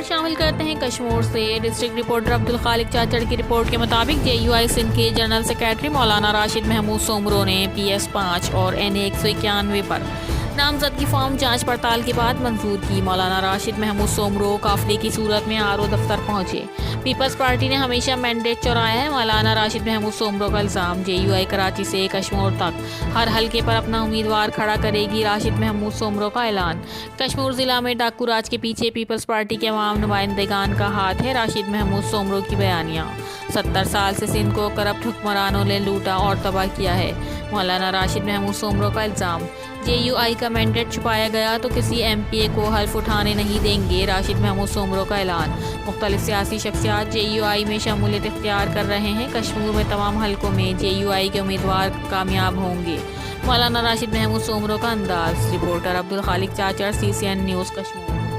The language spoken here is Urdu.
خبر شامل کرتے ہیں کشمیر سے۔ ڈسٹرکٹ رپورٹر عبدالخالق چاچڑ کی رپورٹ کے مطابق جے یو آئی سندھ کے جنرل سیکریٹری مولانا راشد محمود سومرو نے PS5 اور NA 191 پر نامزدگی فارم جانچ پڑتال کے بعد منظور کی۔ مولانا راشد محمود سومرو قافلے کی صورت میں RO دفتر پہنچے۔ پیپلز پارٹی نے ہمیشہ مینڈیٹ چرایا ہے۔ مولانا راشد محمود سومرو کا الزام، جے یو آئی کراچی سے کشمیر تک ہر حلقے پر اپنا امیدوار کھڑا کرے گی۔ راشد محمود سومرو کا اعلان، کشمیر ضلع میں ڈاکو راج کے پیچھے پیپلز پارٹی کے عوام نمائندگان کا ہاتھ ہے۔ راشد محمود سومرو کی بیانیہ، 70 سال سے سندھ کو کرپٹ حکمرانوں نے لوٹا اور تباہ کیا ہے۔ مولانا راشد محمود سومرو کا الزام، جے یو آئی کا مینڈیٹ چھپایا گیا تو کسی MPA کو حلف اٹھانے نہیں دیں گے۔ راشد محمود سومرو کا اعلان، مختلف سیاسی شخصیات جے یو آئی میں شمولیت اختیار کر رہے ہیں۔ کشمیر میں تمام حلقوں میں جے یو آئی کے امیدوار کامیاب ہوں گے۔ مولانا راشد محمود سومرو کا انداز۔ Reporter Abdul Khaliq Chachar, CCN news Kashmir.